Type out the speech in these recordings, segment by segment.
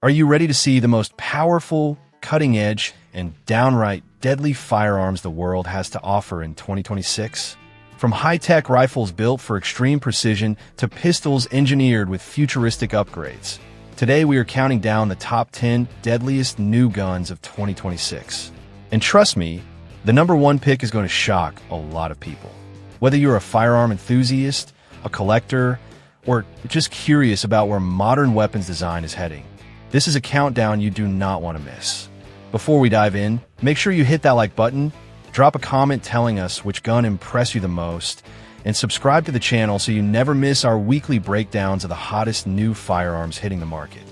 Are you ready to see the most powerful, cutting-edge, and downright deadly firearms the world has to offer in 2026? From high-tech rifles built for extreme precision to pistols engineered with futuristic upgrades, today we are counting down the top 10 deadliest new guns of 2026. And trust me, the number one pick is going to shock a lot of people. Whether you're a firearm enthusiast, a collector, or just curious about where modern weapons design is heading, this is a countdown you do not want to miss. Before we dive in, make sure you hit that like button, drop a comment telling us which gun impressed you the most, and subscribe to the channel so you never miss our weekly breakdowns of the hottest new firearms hitting the market.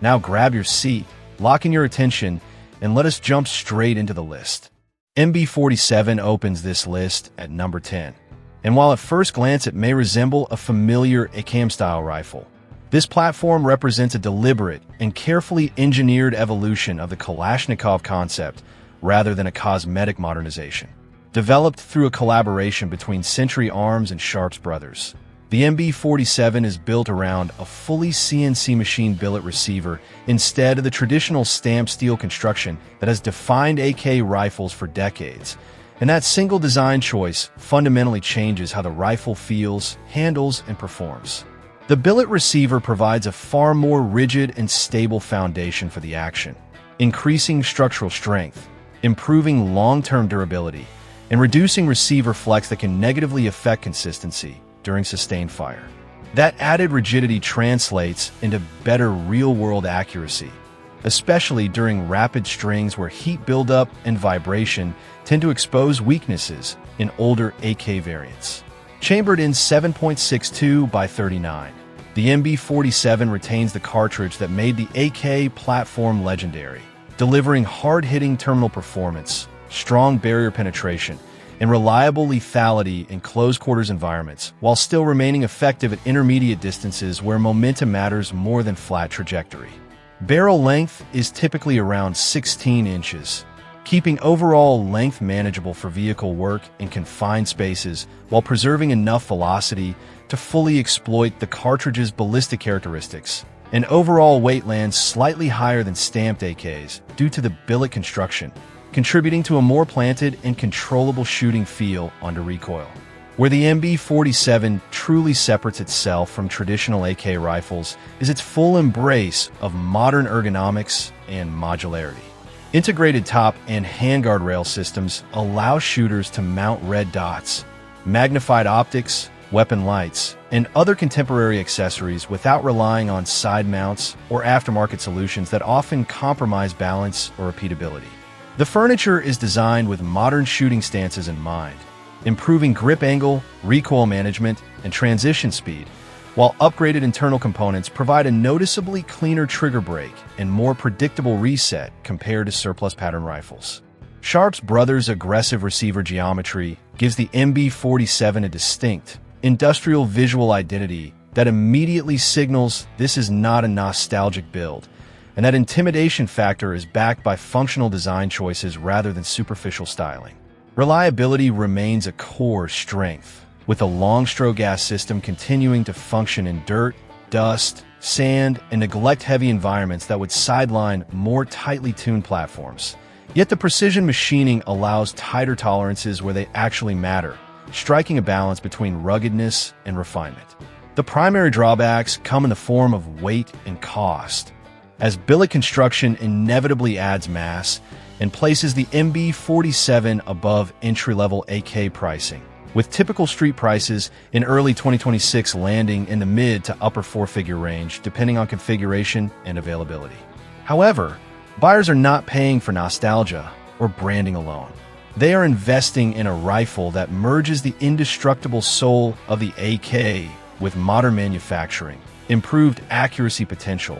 Now grab your seat, lock in your attention, and let us jump straight into the list. MB47 opens this list at number 10. And while at first glance it may resemble a familiar ACAM-style rifle, this platform represents a deliberate and carefully engineered evolution of the Kalashnikov concept rather than a cosmetic modernization. Developed through a collaboration between Century Arms and Sharps Brothers, the MB47 is built around a fully CNC machine billet receiver instead of the traditional stamped steel construction that has defined AK rifles for decades. And that single design choice fundamentally changes how the rifle feels, handles, and performs. The billet receiver provides a far more rigid and stable foundation for the action, increasing structural strength, improving long-term durability, and reducing receiver flex that can negatively affect consistency during sustained fire. That added rigidity translates into better real-world accuracy, especially during rapid strings where heat buildup and vibration tend to expose weaknesses in older AK variants. Chambered in 7.62 by 39, the MB47 retains the cartridge that made the AK platform legendary, delivering hard-hitting terminal performance, strong barrier penetration, and reliable lethality in close-quarters environments, while still remaining effective at intermediate distances where momentum matters more than flat trajectory. Barrel length is typically around 16 inches, keeping overall length manageable for vehicle work in confined spaces while preserving enough velocity to fully exploit the cartridge's ballistic characteristics. And overall weight lands slightly higher than stamped AKs due to the billet construction, contributing to a more planted and controllable shooting feel under recoil. Where the MB47 truly separates itself from traditional AK rifles is its full embrace of modern ergonomics and modularity. Integrated top and handguard rail systems allow shooters to mount red dots, magnified optics, weapon lights, and other contemporary accessories without relying on side mounts or aftermarket solutions that often compromise balance or repeatability. The furniture is designed with modern shooting stances in mind, improving grip angle, recoil management, and transition speed, while upgraded internal components provide a noticeably cleaner trigger break and more predictable reset compared to surplus pattern rifles. Sharps Brothers' aggressive receiver geometry gives the MB47 a distinct, industrial visual identity that immediately signals this is not a nostalgic build, and that intimidation factor is backed by functional design choices rather than superficial styling. Reliability remains a core strength, with the long-stroke gas system continuing to function in dirt, dust, sand, and neglect-heavy environments that would sideline more tightly tuned platforms. Yet the precision machining allows tighter tolerances where they actually matter, striking a balance between ruggedness and refinement. The primary drawbacks come in the form of weight and cost, as billet construction inevitably adds mass and places the MB47 above entry-level AK pricing, with typical street prices in early 2026 landing in the mid to upper four-figure range depending on configuration and availability. However, buyers are not paying for nostalgia or branding alone. They are investing in a rifle that merges the indestructible soul of the AK with modern manufacturing, improved accuracy potential,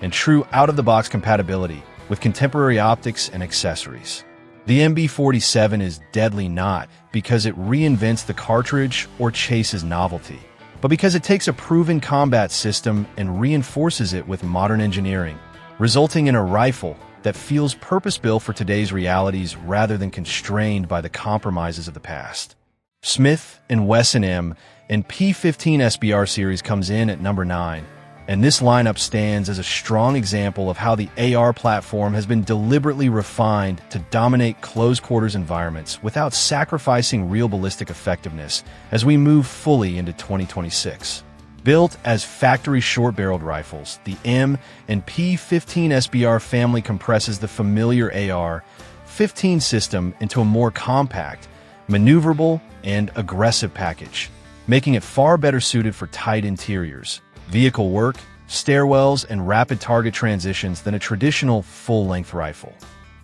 and true out-of-the-box compatibility with contemporary optics and accessories. The MB47 is deadly not because it reinvents the cartridge or chases novelty, but because it takes a proven combat system and reinforces it with modern engineering, resulting in a rifle that feels purpose-built for today's realities rather than constrained by the compromises of the past. Smith & Wesson M and P15 SBR series comes in at number 9, And this lineup stands as a strong example of how the AR platform has been deliberately refined to dominate close-quarters environments without sacrificing real ballistic effectiveness as we move fully into 2026. Built as factory short-barreled rifles, the M and P15 SBR family compresses the familiar AR-15 system into a more compact, maneuverable, and aggressive package, making it far better suited for tight interiors, vehicle work, stairwells, and rapid target transitions than a traditional full-length rifle.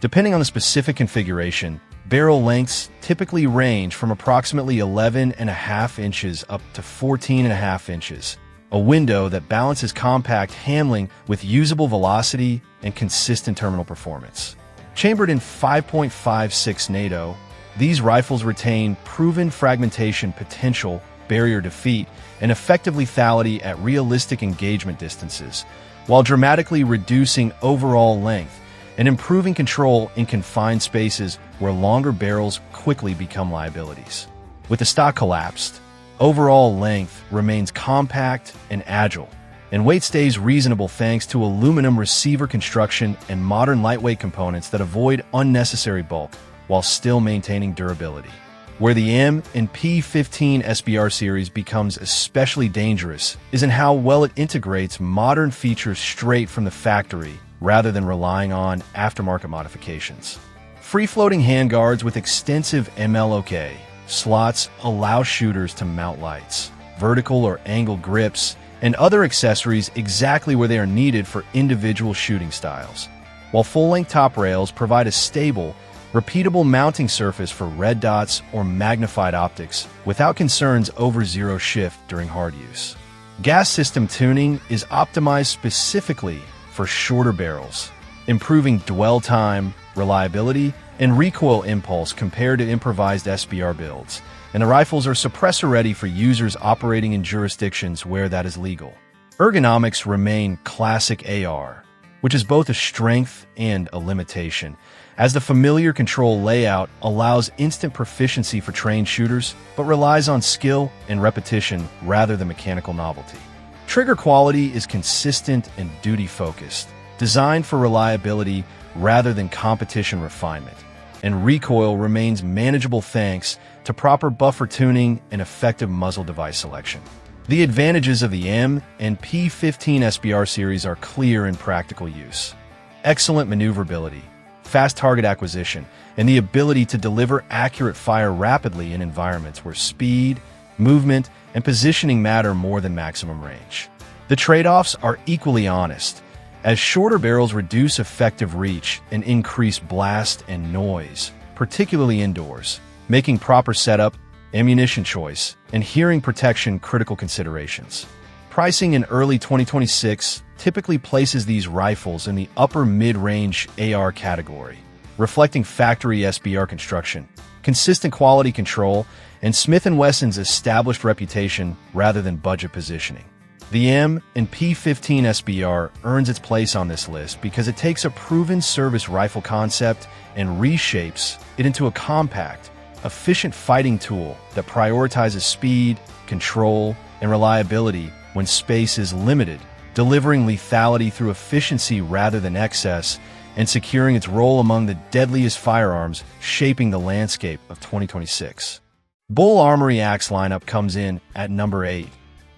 Depending on the specific configuration, barrel lengths typically range from approximately 11.5 inches up to 14.5 inches, a window that balances compact handling with usable velocity and consistent terminal performance. Chambered in 5.56 NATO, these rifles retain proven fragmentation potential, barrier defeat, and effective lethality at realistic engagement distances, while dramatically reducing overall length and improving control in confined spaces where longer barrels quickly become liabilities. With the stock collapsed, overall length remains compact and agile, and weight stays reasonable thanks to aluminum receiver construction and modern lightweight components that avoid unnecessary bulk while still maintaining durability. Where the M and P15 SBR series becomes especially dangerous is in how well it integrates modern features straight from the factory rather than relying on aftermarket modifications. Free-floating handguards with extensive MLOK slots allow shooters to mount lights, vertical or angled grips, and other accessories exactly where they are needed for individual shooting styles, while full-length top rails provide a stable, repeatable mounting surface for red dots or magnified optics without concerns over zero shift during hard use. Gas system tuning is optimized specifically for shorter barrels, improving dwell time, reliability, and recoil impulse compared to improvised SBR builds, and the rifles are suppressor-ready for users operating in jurisdictions where that is legal. Ergonomics remain classic AR, which is both a strength and a limitation, as the familiar control layout allows instant proficiency for trained shooters, but relies on skill and repetition rather than mechanical novelty. Trigger quality is consistent and duty-focused, designed for reliability rather than competition refinement, and recoil remains manageable thanks to proper buffer tuning and effective muzzle device selection. The advantages of the M and P15 SBR series are clear in practical use. Excellent maneuverability, fast target acquisition, and the ability to deliver accurate fire rapidly in environments where speed, movement, and positioning matter more than maximum range. The trade-offs are equally honest, as shorter barrels reduce effective reach and increase blast and noise, particularly indoors, making proper setup, ammunition choice, and hearing protection critical considerations. Pricing in early 2026 typically places these rifles in the upper mid-range AR category, reflecting factory SBR construction, consistent quality control, and Smith & Wesson's established reputation rather than budget positioning. The M and P15 SBR earns its place on this list because it takes a proven service rifle concept and reshapes it into a compact, efficient fighting tool that prioritizes speed, control, and reliability when space is limited, delivering lethality through efficiency rather than excess, and securing its role among the deadliest firearms shaping the landscape of 2026. Bull Armory Axe lineup comes in at number 8,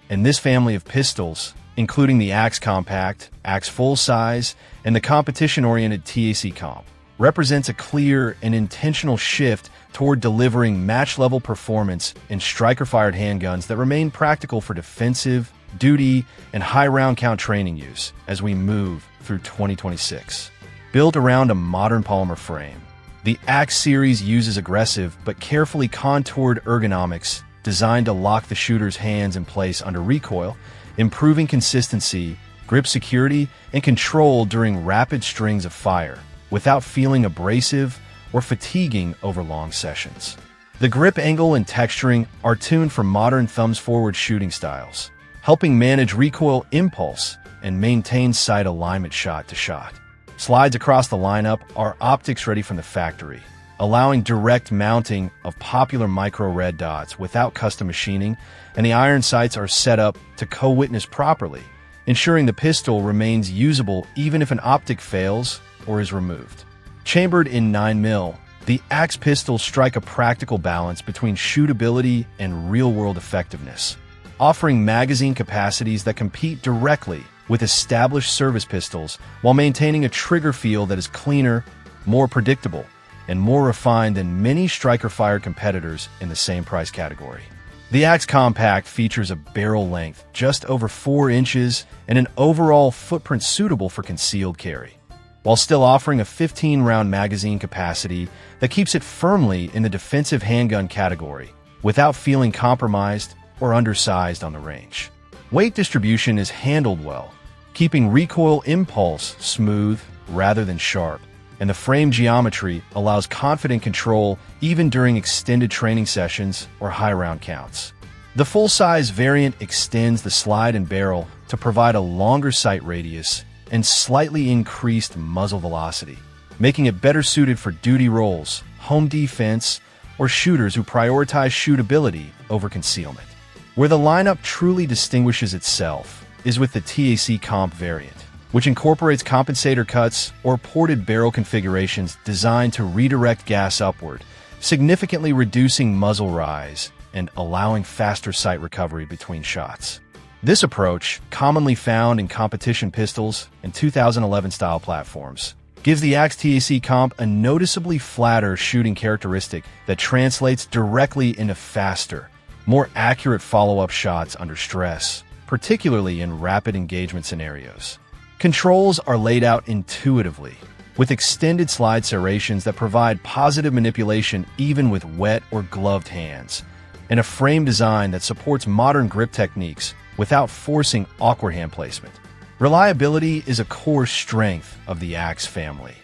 and this family of pistols, including the Axe Compact, Axe Full Size, and the competition-oriented TAC Comp, represents a clear and intentional shift toward delivering match-level performance in striker-fired handguns that remain practical for defensive, duty, and high round count training use as we move through 2026. Built around a modern polymer frame, the Axe series uses aggressive but carefully contoured ergonomics designed to lock the shooter's hands in place under recoil, improving consistency, grip security, and control during rapid strings of fire, without feeling abrasive or fatiguing over long sessions. The grip angle and texturing are tuned for modern thumbs-forward shooting styles, helping manage recoil impulse and maintain sight alignment shot to shot. Slides across the lineup are optics ready from the factory, allowing direct mounting of popular micro red dots without custom machining, and the iron sights are set up to co-witness properly, ensuring the pistol remains usable even if an optic fails or is removed. Chambered in 9mm, the Axe pistols strike a practical balance between shootability and real-world effectiveness, offering magazine capacities that compete directly with established service pistols while maintaining a trigger feel that is cleaner, more predictable, and more refined than many striker-fired competitors in the same price category. The Axe Compact features a barrel length just over 4 inches and an overall footprint suitable for concealed carry, while still offering a 15-round magazine capacity that keeps it firmly in the defensive handgun category without feeling compromised or undersized on the range. Weight distribution is handled well, keeping recoil impulse smooth rather than sharp, and the frame geometry allows confident control even during extended training sessions or high round counts. The full-size variant extends the slide and barrel to provide a longer sight radius and slightly increased muzzle velocity, making it better suited for duty roles, home defense, or shooters who prioritize shootability over concealment. Where the lineup truly distinguishes itself is with the TAC Comp variant, which incorporates compensator cuts or ported barrel configurations designed to redirect gas upward, significantly reducing muzzle rise and allowing faster sight recovery between shots. This approach, commonly found in competition pistols and 2011 style platforms, gives the Axe TAC Comp a noticeably flatter shooting characteristic that translates directly into faster, more accurate follow-up shots under stress, particularly in rapid engagement scenarios. Controls are laid out intuitively, with extended slide serrations that provide positive manipulation even with wet or gloved hands, and a frame design that supports modern grip techniques without forcing awkward hand placement. Reliability is a core strength of the Axe family,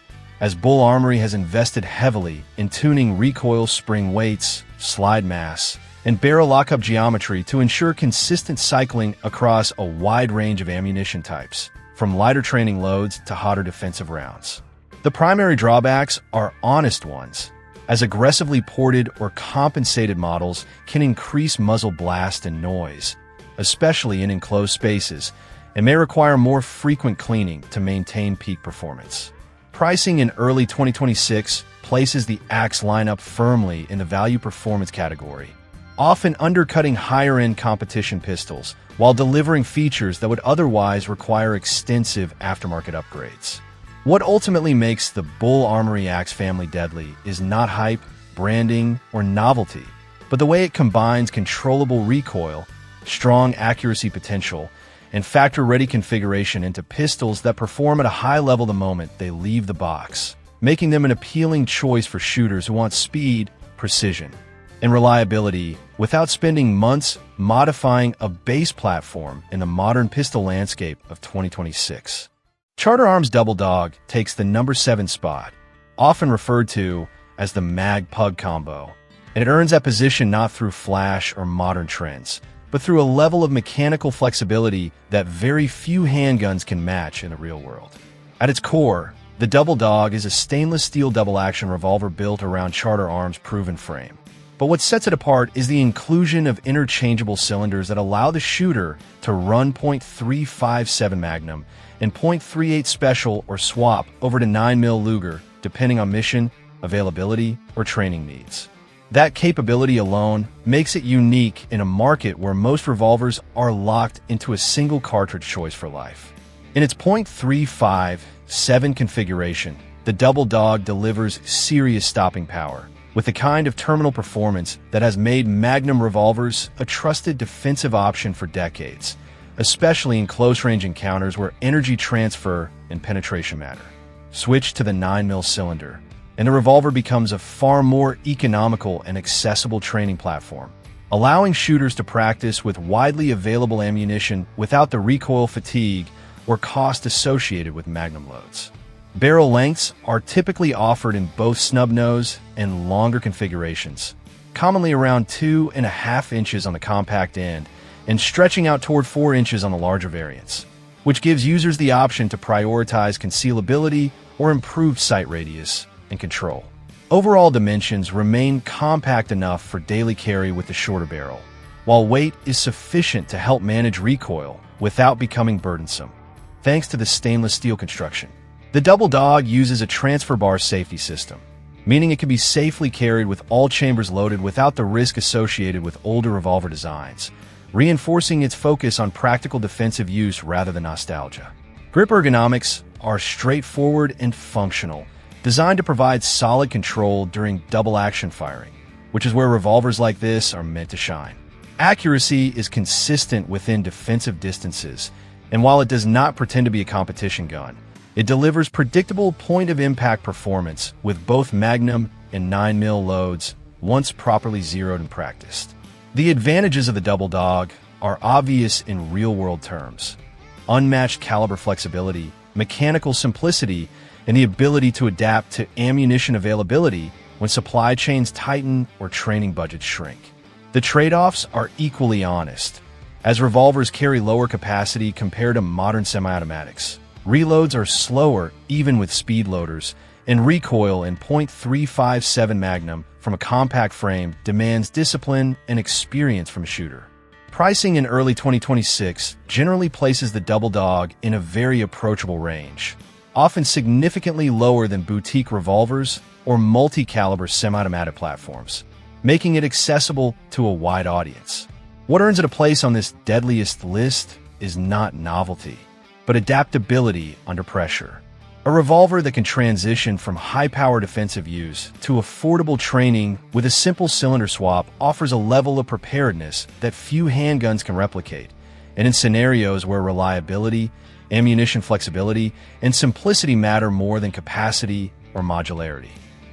as Bull Armory has invested heavily in tuning recoil spring weights, slide mass, and barrel lockup geometry to ensure consistent cycling across a wide range of ammunition types, from lighter training loads to hotter defensive rounds. The primary drawbacks are honest ones, as aggressively ported or compensated models can increase muzzle blast and noise, especially in enclosed spaces, and may require more frequent cleaning to maintain peak performance. Pricing in early 2026 places the Axe lineup firmly in the value-performance category, often undercutting higher-end competition pistols while delivering features that would otherwise require extensive aftermarket upgrades. What ultimately makes the Bull Armory Axe family deadly is not hype, branding, or novelty, but the way it combines controllable recoil, strong accuracy potential, and factory-ready configuration into pistols that perform at a high level the moment they leave the box, making them an appealing choice for shooters who want speed, precision, and reliability without spending months modifying a base platform in the modern pistol landscape of 2026. Charter Arms Double Dog takes the number 7 spot, often referred to as the Mag-Pug combo, and it earns that position not through flash or modern trends, but through a level of mechanical flexibility that very few handguns can match in the real world. At its core, the Double Dog is a stainless steel double-action revolver built around Charter Arms' proven frame. But what sets it apart is the inclusion of interchangeable cylinders that allow the shooter to run .357 Magnum and .38 Special or swap over to 9mm Luger, depending on mission, availability, or training needs. That capability alone makes it unique in a market where most revolvers are locked into a single cartridge choice for life. In its .357 configuration, the Double Dog delivers serious stopping power, with the kind of terminal performance that has made Magnum revolvers a trusted defensive option for decades, especially in close-range encounters where energy transfer and penetration matter. Switch to the 9mm cylinder, and the revolver becomes a far more economical and accessible training platform, allowing shooters to practice with widely available ammunition without the recoil fatigue or cost associated with Magnum loads. Barrel lengths are typically offered in both snub nose and longer configurations, commonly around 2.5 inches on the compact end and stretching out toward 4 inches on the larger variants, which gives users the option to prioritize concealability or improved sight radius and control. Overall dimensions remain compact enough for daily carry with the shorter barrel, while weight is sufficient to help manage recoil without becoming burdensome, thanks to the stainless steel construction. The Double Dog uses a transfer bar safety system, meaning it can be safely carried with all chambers loaded without the risk associated with older revolver designs, reinforcing its focus on practical defensive use rather than nostalgia. Grip ergonomics are straightforward and functional, designed to provide solid control during double-action firing, which is where revolvers like this are meant to shine. Accuracy is consistent within defensive distances, and while it does not pretend to be a competition gun, it delivers predictable point-of-impact performance with both Magnum and 9mm loads once properly zeroed and practiced. The advantages of the Double Dog are obvious in real-world terms: unmatched caliber flexibility, mechanical simplicity, and the ability to adapt to ammunition availability when supply chains tighten or training budgets shrink. The trade-offs are equally honest, as revolvers carry lower capacity compared to modern semi-automatics. Reloads are slower even with speed loaders, and recoil in .357 Magnum from a compact frame demands discipline and experience from a shooter. Pricing in early 2026 generally places the Double Dog in a very approachable range, often significantly lower than boutique revolvers or multi-caliber semi-automatic platforms, making it accessible to a wide audience. What earns it a place on this deadliest list is not novelty, but adaptability under pressure. A revolver that can transition from high-power defensive use to affordable training with a simple cylinder swap offers a level of preparedness that few handguns can replicate, and in scenarios where reliability, ammunition flexibility, and simplicity matter more than capacity or modularity.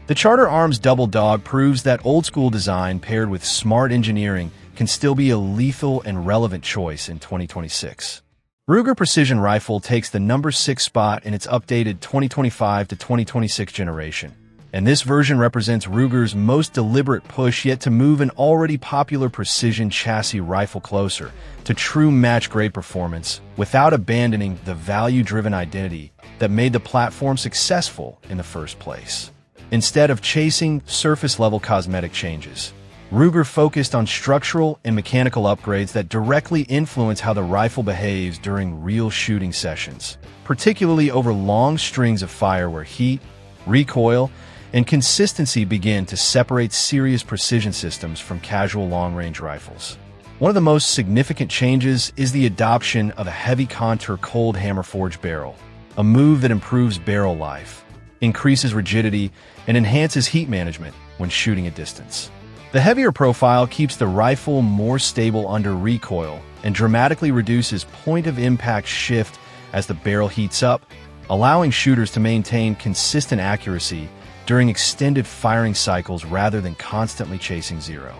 The Charter Arms Double Dog proves that old-school design paired with smart engineering can still be a lethal and relevant choice in 2026. Ruger Precision Rifle takes the number 6 spot in its updated 2025 to 2026 generation, and this version represents Ruger's most deliberate push yet to move an already popular precision chassis rifle closer to true match-grade performance without abandoning the value-driven identity that made the platform successful in the first place. Instead of chasing surface-level cosmetic changes, Ruger focused on structural and mechanical upgrades that directly influence how the rifle behaves during real shooting sessions, particularly over long strings of fire where heat, recoil, and consistency begin to separate serious precision systems from casual long-range rifles. One of the most significant changes is the adoption of a heavy contour cold hammer forged barrel, a move that improves barrel life, increases rigidity, and enhances heat management when shooting at distance. The heavier profile keeps the rifle more stable under recoil and dramatically reduces point-of-impact shift as the barrel heats up, allowing shooters to maintain consistent accuracy during extended firing cycles rather than constantly chasing zero.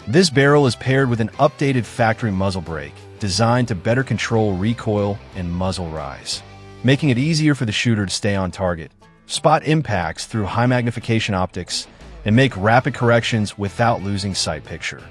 This barrel is paired with an updated factory muzzle brake designed to better control recoil and muzzle rise, making it easier for the shooter to stay on target, spot impacts through high magnification optics, and make rapid corrections without losing sight picture.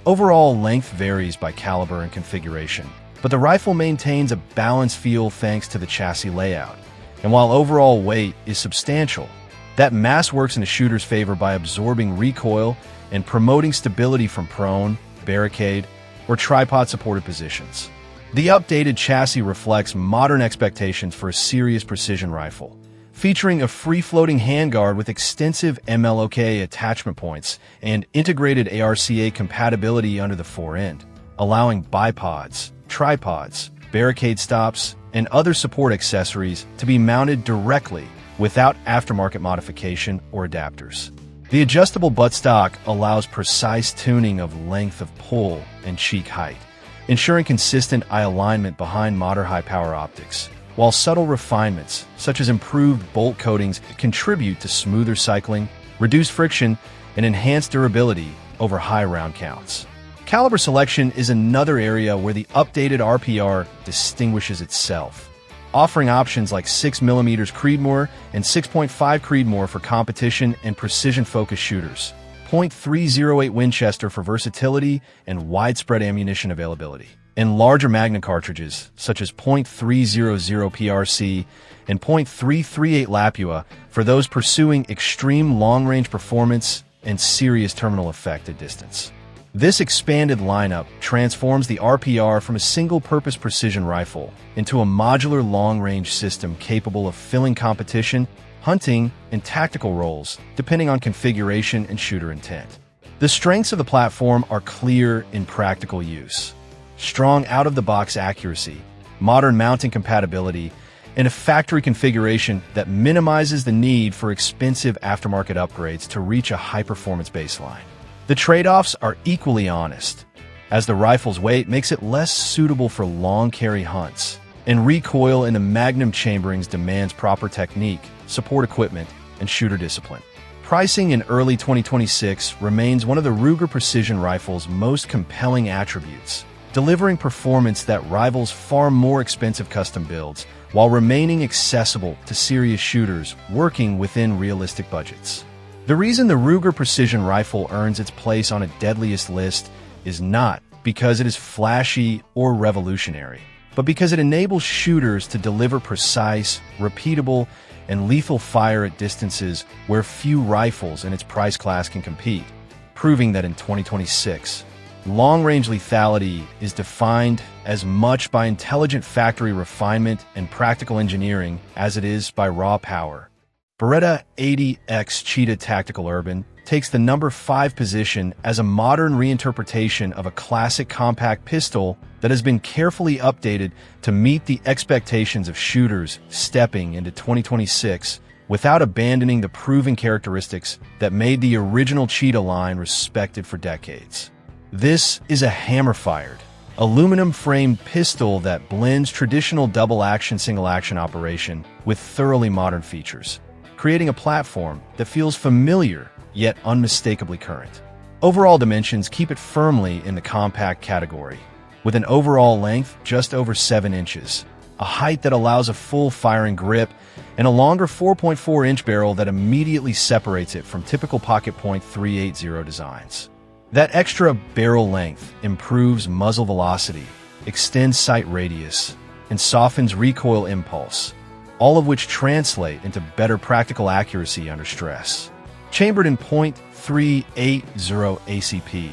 Overall length varies by caliber and configuration, but the rifle maintains a balanced feel thanks to the chassis layout. And while overall weight is substantial, that mass works in a shooter's favor by absorbing recoil and promoting stability from prone, barricade, or tripod-supported positions. The updated chassis reflects modern expectations for a serious precision rifle, featuring a free-floating handguard with extensive MLOK attachment points and integrated ARCA compatibility under the fore-end, allowing bipods, tripods, barricade stops, and other support accessories to be mounted directly without aftermarket modification or adapters. The adjustable buttstock allows precise tuning of length of pull and cheek height, ensuring consistent eye alignment behind modern high-power optics, while subtle refinements, such as improved bolt coatings, contribute to smoother cycling, reduced friction, and enhanced durability over high round counts. Caliber selection is another area where the updated RPR distinguishes itself, offering options like 6mm Creedmoor and 6.5 Creedmoor for competition and precision-focused shooters, .308 Winchester for versatility and widespread ammunition availability, and larger Magnum cartridges such as .300 PRC and .338 Lapua for those pursuing extreme long-range performance and serious terminal effect at distance. This expanded lineup transforms the RPR from a single-purpose precision rifle into a modular long-range system capable of filling competition, hunting, and tactical roles, depending on configuration and shooter intent. The strengths of the platform are clear in practical use. Strong out-of-the-box accuracy, modern mounting compatibility, and a factory configuration that minimizes the need for expensive aftermarket upgrades to reach a high-performance baseline. The trade-offs are equally honest, as the rifle's weight makes it less suitable for long-carry hunts, and recoil in the Magnum chamberings demands proper technique, support equipment, and shooter discipline. Pricing in early 2026 remains one of the Ruger Precision Rifle's most compelling attributes, delivering performance that rivals far more expensive custom builds while remaining accessible to serious shooters working within realistic budgets. The reason the Ruger Precision Rifle earns its place on a deadliest list is not because it is flashy or revolutionary, but because it enables shooters to deliver precise, repeatable, and lethal fire at distances where few rifles in its price class can compete, proving that in 2026, long-range lethality is defined as much by intelligent factory refinement and practical engineering as it is by raw power. Beretta 80X Cheetah Tactical Urban takes the number 5 position as a modern reinterpretation of a classic compact pistol that has been carefully updated to meet the expectations of shooters stepping into 2026 without abandoning the proven characteristics that made the original Cheetah line respected for decades. This is a hammer-fired, aluminum-framed pistol that blends traditional double-action, single-action operation with thoroughly modern features, creating a platform that feels familiar yet unmistakably current. Overall dimensions keep it firmly in the compact category, with an overall length just over 7 inches, a height that allows a full firing grip, and a longer 4.4-inch barrel that immediately separates it from typical pocket point .380 designs. That extra barrel length improves muzzle velocity, extends sight radius, and softens recoil impulse, all of which translate into better practical accuracy under stress. Chambered in .380 ACP,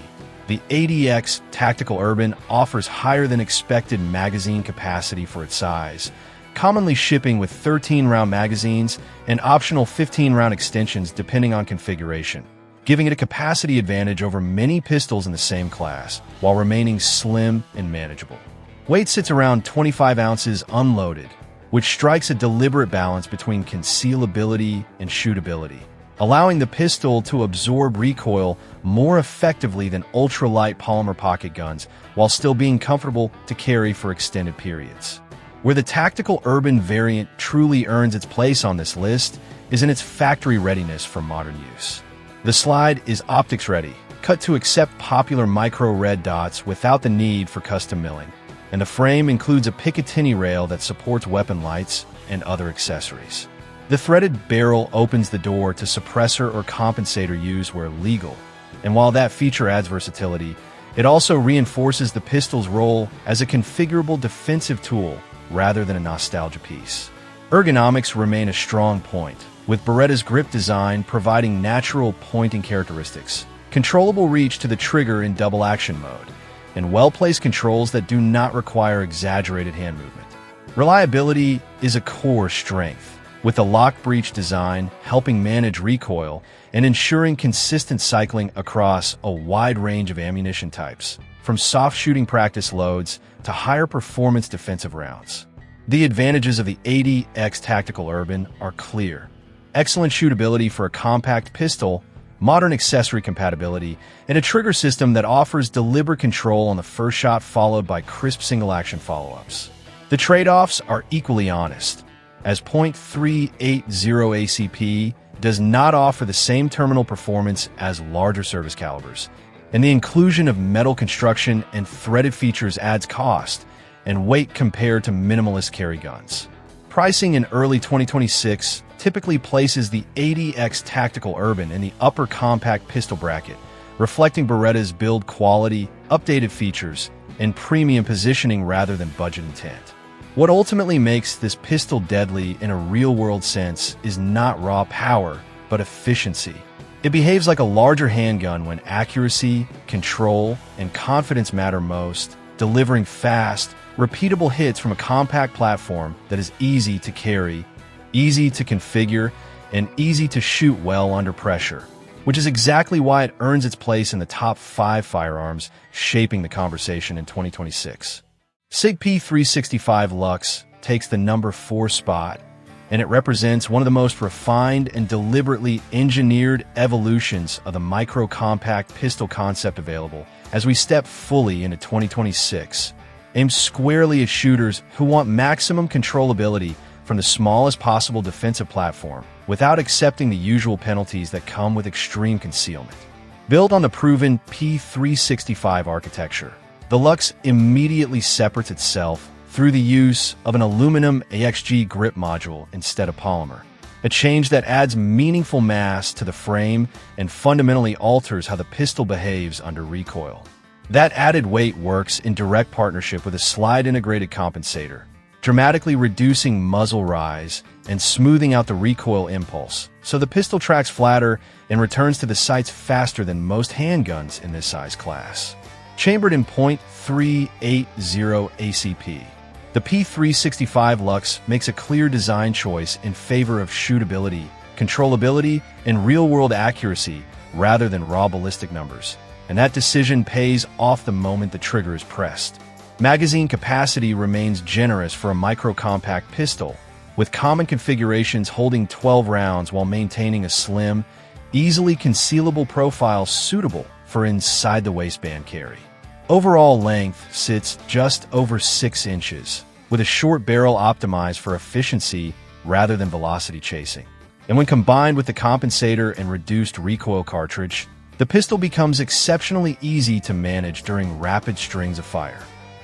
the 80X Tactical Urban offers higher than expected magazine capacity for its size, commonly shipping with 13-round magazines and optional 15-round extensions depending on configuration, giving it a capacity advantage over many pistols in the same class, while remaining slim and manageable. Weight sits around 25 ounces unloaded, which strikes a deliberate balance between concealability and shootability, allowing the pistol to absorb recoil more effectively than ultralight polymer pocket guns while still being comfortable to carry for extended periods. Where the Tactical Urban variant truly earns its place on this list is in its factory readiness for modern use. The slide is optics ready, cut to accept popular micro red dots without the need for custom milling, and the frame includes a Picatinny rail that supports weapon lights and other accessories. The threaded barrel opens the door to suppressor or compensator use where legal, and while that feature adds versatility, it also reinforces the pistol's role as a configurable defensive tool rather than a nostalgia piece. Ergonomics remain a strong point, with Beretta's grip design providing natural pointing characteristics, controllable reach to the trigger in double action mode, and well-placed controls that do not require exaggerated hand movement. Reliability is a core strength, with the lock breech design helping manage recoil and ensuring consistent cycling across a wide range of ammunition types, from soft shooting practice loads to higher performance defensive rounds. The advantages of the 80X Tactical Urban are clear. Excellent shootability for a compact pistol, modern accessory compatibility, and a trigger system that offers deliberate control on the first shot followed by crisp single-action follow-ups. The trade-offs are equally honest, as .380 ACP does not offer the same terminal performance as larger service calibers, and the inclusion of metal construction and threaded features adds cost and weight compared to minimalist carry guns. Pricing in early 2026 typically places the 80X Tactical Urban in the upper compact pistol bracket, reflecting Beretta's build quality, updated features, and premium positioning rather than budget intent. What ultimately makes this pistol deadly in a real-world sense is not raw power, but efficiency. It behaves like a larger handgun when accuracy, control, and confidence matter most, delivering fast, repeatable hits from a compact platform that is easy to carry, easy to configure, and easy to shoot well under pressure, which is exactly why it earns its place in the top 5 firearms shaping the conversation in 2026. SIG P365 LUXE takes the number 4 spot, and it represents one of the most refined and deliberately engineered evolutions of the micro-compact pistol concept available as we step fully into 2026, aimed squarely at shooters who want maximum controllability from the smallest possible defensive platform without accepting the usual penalties that come with extreme concealment. Built on the proven P365 architecture, the LUXE immediately separates itself through the use of an aluminum AXG grip module instead of polymer, a change that adds meaningful mass to the frame and fundamentally alters how the pistol behaves under recoil. That added weight works in direct partnership with a slide-integrated compensator, dramatically reducing muzzle rise and smoothing out the recoil impulse, so the pistol tracks flatter and returns to the sights faster than most handguns in this size class. Chambered in .380 ACP, the P365 LUXE makes a clear design choice in favor of shootability, controllability, and real-world accuracy rather than raw ballistic numbers, and that decision pays off the moment the trigger is pressed. Magazine capacity remains generous for a micro-compact pistol, with common configurations holding 12 rounds while maintaining a slim, easily concealable profile suitable for inside-the-waistband carry. Overall length sits just over 6 inches, with a short barrel optimized for efficiency rather than velocity chasing. And when combined with the compensator and reduced recoil cartridge, the pistol becomes exceptionally easy to manage during rapid strings of fire.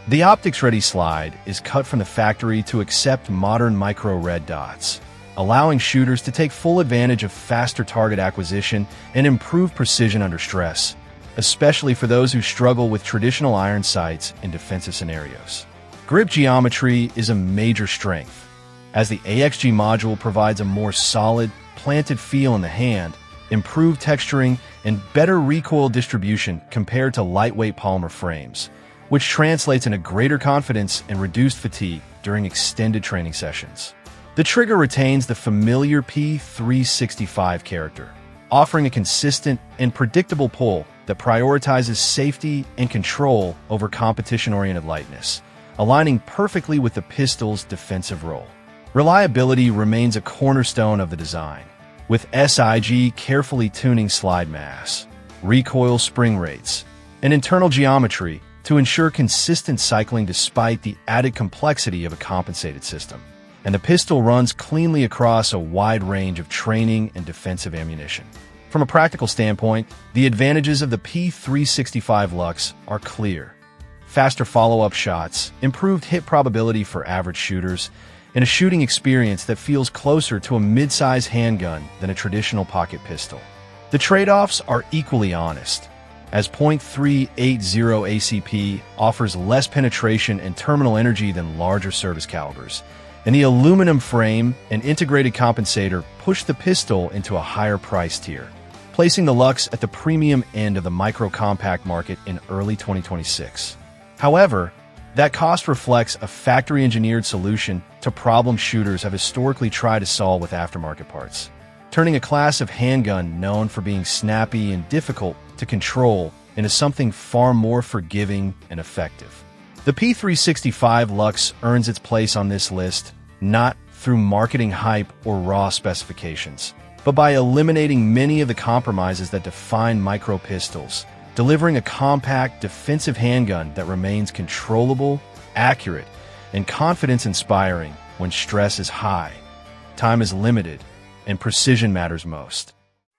The optics-ready slide is cut from the factory to accept modern micro-red dots, allowing shooters to take full advantage of faster target acquisition and improved precision under stress, especially for those who struggle with traditional iron sights in defensive scenarios. Grip geometry is a major strength, as the AXG module provides a more solid, planted feel in the hand, improved texturing, and better recoil distribution compared to lightweight polymer frames, which translates into greater confidence and reduced fatigue during extended training sessions. The trigger retains the familiar P365 character, offering a consistent and predictable pull that prioritizes safety and control over competition-oriented lightness, aligning perfectly with the pistol's defensive role. Reliability remains a cornerstone of the design, with SIG carefully tuning slide mass, recoil spring rates, and internal geometry to ensure consistent cycling despite the added complexity of a compensated system. And the pistol runs cleanly across a wide range of training and defensive ammunition. From a practical standpoint, the advantages of the P365 LUXE are clear. Faster follow-up shots, improved hit probability for average shooters, and a shooting experience that feels closer to a mid-size handgun than a traditional pocket pistol. The trade-offs are equally honest, as .380 ACP offers less penetration and terminal energy than larger service calibers, and the aluminum frame and integrated compensator push the pistol into a higher price tier, placing the LUXE at the premium end of the micro-compact market in early 2026. However, that cost reflects a factory-engineered solution to problems shooters have historically tried to solve with aftermarket parts, turning a class of handgun known for being snappy and difficult to control into something far more forgiving and effective. The P365 LUXE earns its place on this list not through marketing hype or raw specifications, but by eliminating many of the compromises that define micro pistols, delivering a compact, defensive handgun that remains controllable, accurate, and confidence-inspiring when stress is high, time is limited, and precision matters most.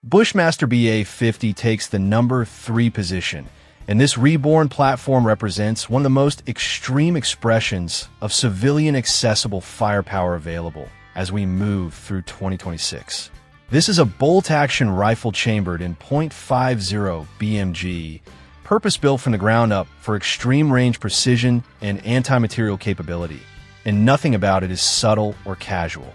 Bushmaster BA50 takes the number 3 position, and this reborn platform represents one of the most extreme expressions of civilian-accessible firepower available as we move through 2026. This is a bolt-action rifle chambered in .50 BMG, purpose-built from the ground up for extreme range precision and anti-material capability, and nothing about it is subtle or casual.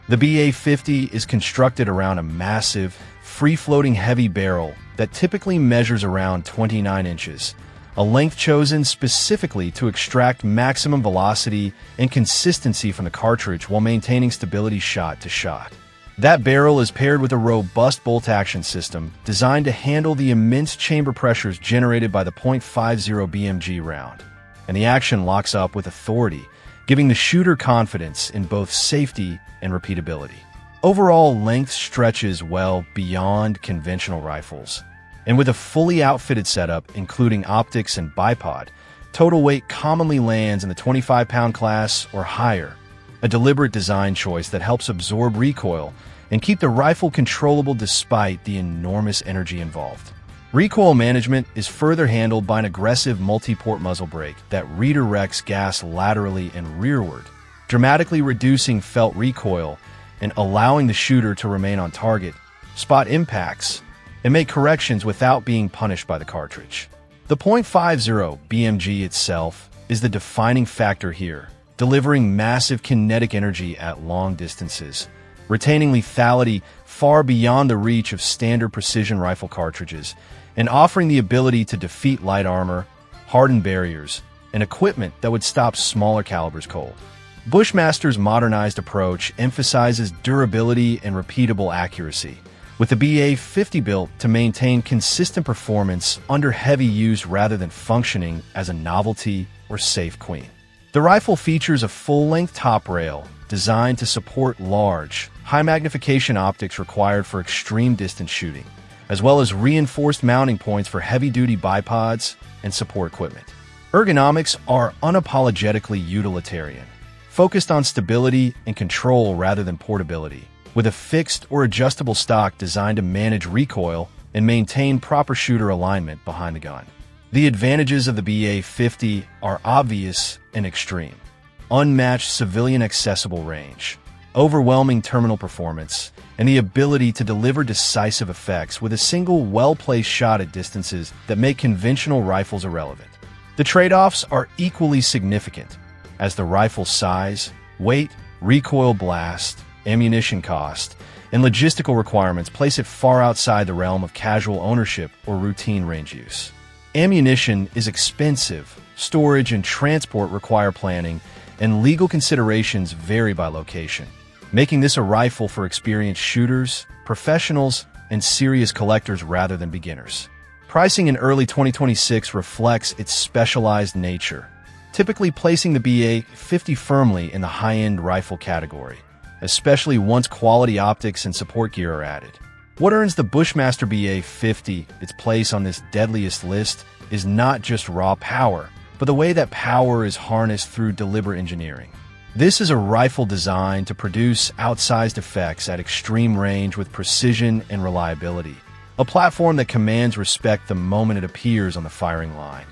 The BA50 is constructed around a massive, free-floating heavy barrel that typically measures around 29 inches, a length chosen specifically to extract maximum velocity and consistency from the cartridge while maintaining stability shot to shot. That barrel is paired with a robust bolt-action system designed to handle the immense chamber pressures generated by the .50 BMG round, and the action locks up with authority, giving the shooter confidence in both safety and repeatability. Overall length stretches well beyond conventional rifles, and with a fully outfitted setup, including optics and bipod, total weight commonly lands in the 25-pound class or higher, a deliberate design choice that helps absorb recoil and keep the rifle controllable despite the enormous energy involved. Recoil management is further handled by an aggressive multi-port muzzle brake that redirects gas laterally and rearward, dramatically reducing felt recoil and allowing the shooter to remain on target, spot impacts, and make corrections without being punished by the cartridge. The .50 BMG itself is the defining factor here, delivering massive kinetic energy at long distances, retaining lethality far beyond the reach of standard precision rifle cartridges, and offering the ability to defeat light armor, hardened barriers, and equipment that would stop smaller calibers cold. Bushmaster's modernized approach emphasizes durability and repeatable accuracy, with the BA50 built to maintain consistent performance under heavy use rather than functioning as a novelty or safe queen. The rifle features a full-length top rail designed to support large, high-magnification optics required for extreme distance shooting, as well as reinforced mounting points for heavy-duty bipods and support equipment. Ergonomics are unapologetically utilitarian, focused on stability and control rather than portability, with a fixed or adjustable stock designed to manage recoil and maintain proper shooter alignment behind the gun. The advantages of the BA50 are obvious and extreme. Unmatched civilian-accessible range, overwhelming terminal performance, and the ability to deliver decisive effects with a single well-placed shot at distances that make conventional rifles irrelevant. The trade-offs are equally significant, as the rifle's size, weight, recoil blast, ammunition cost, and logistical requirements place it far outside the realm of casual ownership or routine range use. Ammunition is expensive, storage and transport require planning, and legal considerations vary by location, making this a rifle for experienced shooters, professionals, and serious collectors rather than beginners. Pricing in early 2026 reflects its specialized nature, typically placing the BA50 firmly in the high-end rifle category, especially once quality optics and support gear are added. What earns the Bushmaster BA50 its place on this deadliest list is not just raw power, but the way that power is harnessed through deliberate engineering. This is a rifle designed to produce outsized effects at extreme range with precision and reliability, a platform that commands respect the moment it appears on the firing line,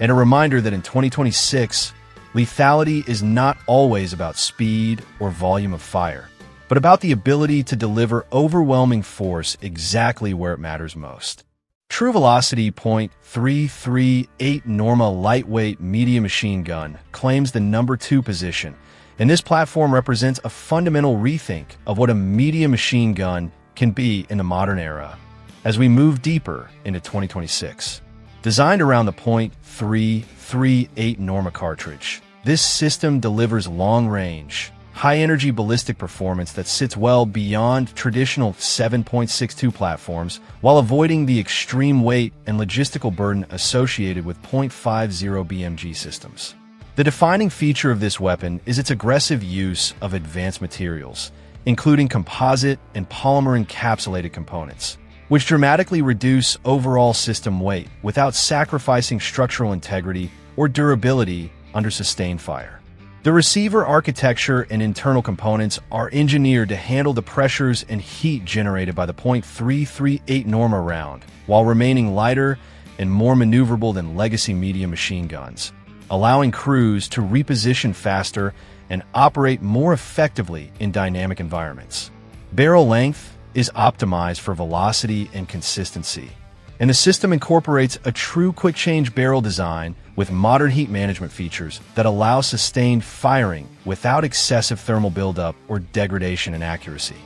and a reminder that in 2026, lethality is not always about speed or volume of fire, but about the ability to deliver overwhelming force exactly where it matters most. True Velocity .338 Norma lightweight medium machine gun claims the number 2 position, and this platform represents a fundamental rethink of what a medium machine gun can be in the modern era as we move deeper into 2026. Designed around the .338 Norma cartridge, this system delivers long-range, high-energy ballistic performance that sits well beyond traditional 7.62 platforms while avoiding the extreme weight and logistical burden associated with .50 BMG systems. The defining feature of this weapon is its aggressive use of advanced materials, including composite and polymer encapsulated components, which dramatically reduce overall system weight without sacrificing structural integrity or durability under sustained fire. The receiver architecture and internal components are engineered to handle the pressures and heat generated by the .338 Norma round, while remaining lighter and more maneuverable than legacy medium machine guns, allowing crews to reposition faster and operate more effectively in dynamic environments. Barrel length is optimized for velocity and consistency, And the system incorporates a true quick-change barrel design with modern heat management features that allow sustained firing without excessive thermal buildup or degradation in accuracy.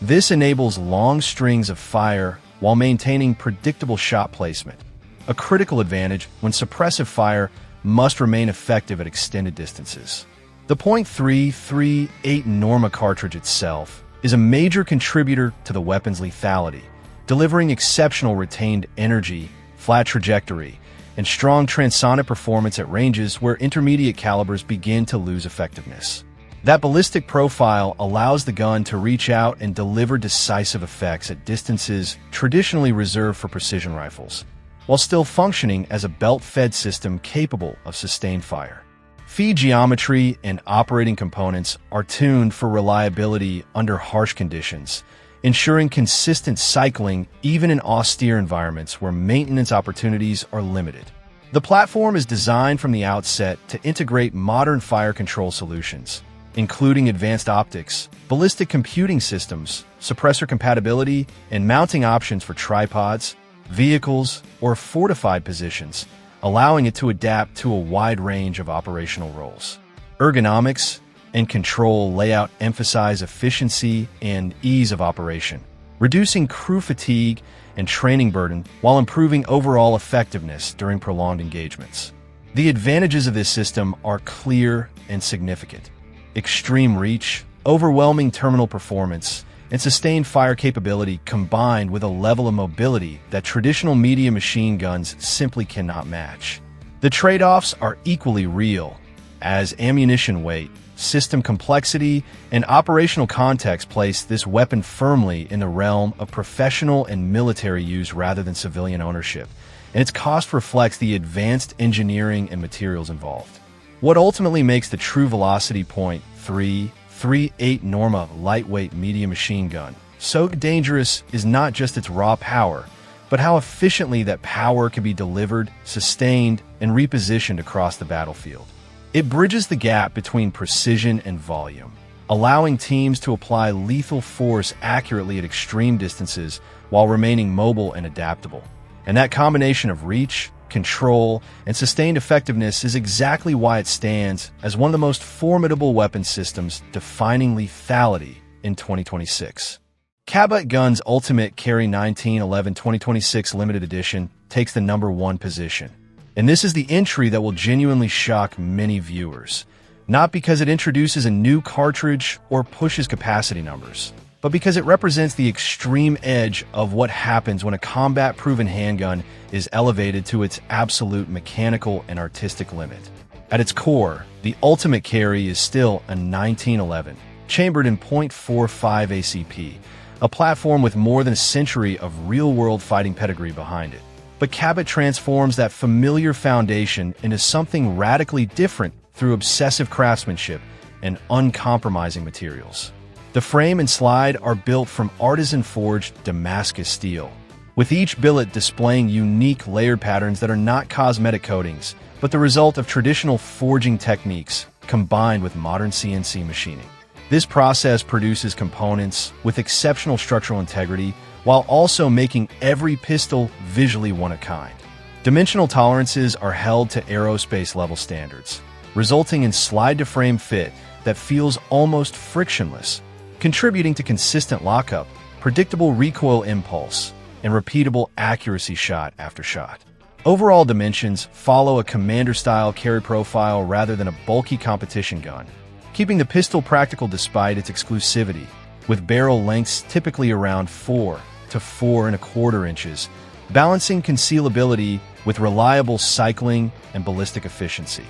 This enables long strings of fire while maintaining predictable shot placement, a critical advantage when suppressive fire must remain effective at extended distances. The .338 Norma cartridge itself is a major contributor to the weapon's lethality, delivering exceptional retained energy, flat trajectory, and strong transonic performance at ranges where intermediate calibers begin to lose effectiveness. That ballistic profile allows the gun to reach out and deliver decisive effects at distances traditionally reserved for precision rifles, while still functioning as a belt-fed system capable of sustained fire. Feed geometry and operating components are tuned for reliability under harsh conditions, ensuring consistent cycling even in austere environments where maintenance opportunities are limited. The platform is designed from the outset to integrate modern fire control solutions, including advanced optics, ballistic computing systems, suppressor compatibility, and mounting options for tripods, vehicles, or fortified positions, allowing it to adapt to a wide range of operational roles. Ergonomics and control layout emphasize efficiency and ease of operation, reducing crew fatigue and training burden while improving overall effectiveness during prolonged engagements. The advantages of this system are clear and significant. Extreme reach, overwhelming terminal performance, and sustained fire capability combined with a level of mobility that traditional medium machine guns simply cannot match. The trade-offs are equally real, as ammunition weight, system complexity, and operational context place this weapon firmly in the realm of professional and military use rather than civilian ownership, and its cost reflects the advanced engineering and materials involved. What ultimately makes the true velocity .338 Norma lightweight medium machine gun so dangerous is not just its raw power, but how efficiently that power can be delivered, sustained, and repositioned across the battlefield. It bridges the gap between precision and volume, allowing teams to apply lethal force accurately at extreme distances while remaining mobile and adaptable. And that combination of reach, control, and sustained effectiveness is exactly why it stands as one of the most formidable weapon systems defining lethality in 2026. Cabot Guns Ultimate Carry 1911 2026 Limited Edition takes the #1 position. And this is the entry that will genuinely shock many viewers, not because it introduces a new cartridge or pushes capacity numbers, but because it represents the extreme edge of what happens when a combat-proven handgun is elevated to its absolute mechanical and artistic limit. At its core, the Ultimate Carry is still a 1911, chambered in .45 ACP, a platform with more than a century of real-world fighting pedigree behind it. But Cabot transforms that familiar foundation into something radically different through obsessive craftsmanship and uncompromising materials. The frame and slide are built from artisan-forged Damascus steel, with each billet displaying unique layered patterns that are not cosmetic coatings, but the result of traditional forging techniques combined with modern CNC machining. This process produces components with exceptional structural integrity while also making every pistol visually one-of-a-kind. Dimensional tolerances are held to aerospace-level standards, resulting in slide-to-frame fit that feels almost frictionless, contributing to consistent lockup, predictable recoil impulse, and repeatable accuracy shot after shot. Overall dimensions follow a commander-style carry profile rather than a bulky competition gun, keeping the pistol practical despite its exclusivity, with barrel lengths typically around 4 to 4¼ inches, balancing concealability with reliable cycling and ballistic efficiency.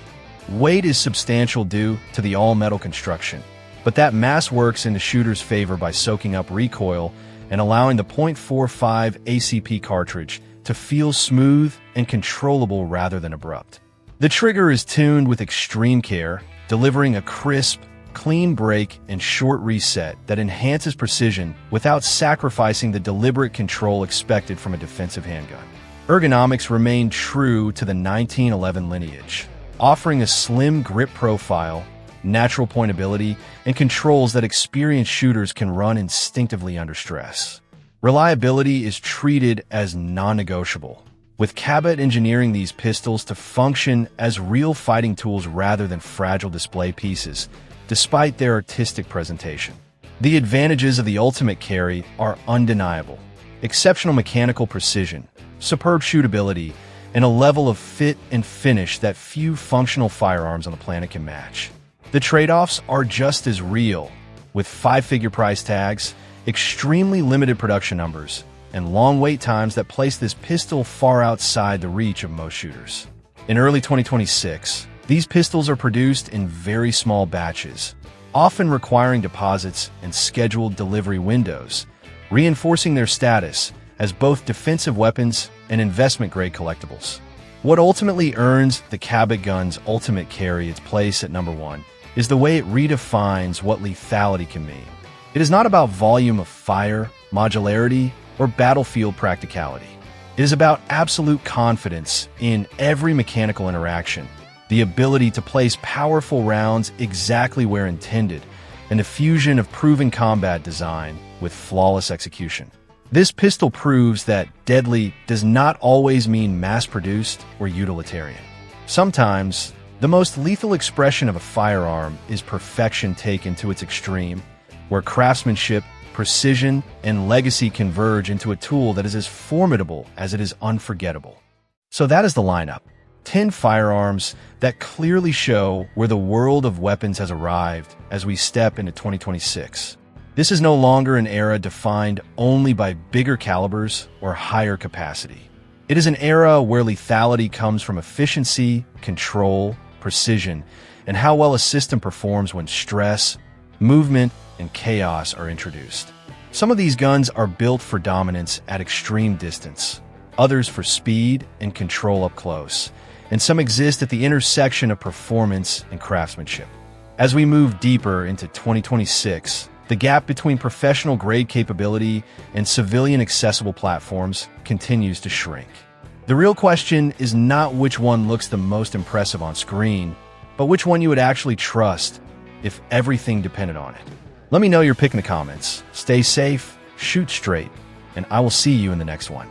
Weight is substantial due to the all-metal construction, but that mass works in the shooter's favor by soaking up recoil and allowing the .45 ACP cartridge to feel smooth and controllable rather than abrupt. The trigger is tuned with extreme care, delivering a crisp, clean break and short reset that enhances precision without sacrificing the deliberate control expected from a defensive handgun. Ergonomics remain true to the 1911 lineage, offering a slim grip profile, natural pointability, and controls that experienced shooters can run instinctively under stress. Reliability is treated as non-negotiable, with Cabot engineering these pistols to function as real fighting tools rather than fragile display pieces, despite their artistic presentation. The advantages of the ultimate carry are undeniable. Exceptional mechanical precision, superb shootability, and a level of fit and finish that few functional firearms on the planet can match. The trade-offs are just as real, with five-figure price tags, extremely limited production numbers, and long wait times that place this pistol far outside the reach of most shooters. In early 2026, these pistols are produced in very small batches, often requiring deposits and scheduled delivery windows, reinforcing their status as both defensive weapons and investment-grade collectibles. What ultimately earns the Cabot gun's ultimate carry its place at number one is the way it redefines what lethality can mean. It is not about volume of fire, modularity, or battlefield practicality. It is about absolute confidence in every mechanical interaction, the ability to place powerful rounds exactly where intended, and the fusion of proven combat design with flawless execution. This pistol proves that deadly does not always mean mass-produced or utilitarian. Sometimes, the most lethal expression of a firearm is perfection taken to its extreme, where craftsmanship, precision, and legacy converge into a tool that is as formidable as it is unforgettable. So that is the lineup. 10 firearms that clearly show where the world of weapons has arrived as we step into 2026. This is no longer an era defined only by bigger calibers or higher capacity. It is an era where lethality comes from efficiency, control, precision, and how well a system performs when stress, movement, and chaos are introduced. Some of these guns are built for dominance at extreme distance, others for speed and control up close, and some exist at the intersection of performance and craftsmanship. As we move deeper into 2026, the gap between professional-grade capability and civilian-accessible platforms continues to shrink. The real question is not which one looks the most impressive on screen, but which one you would actually trust if everything depended on it. Let me know your pick in the comments. Stay safe, shoot straight, and I will see you in the next one.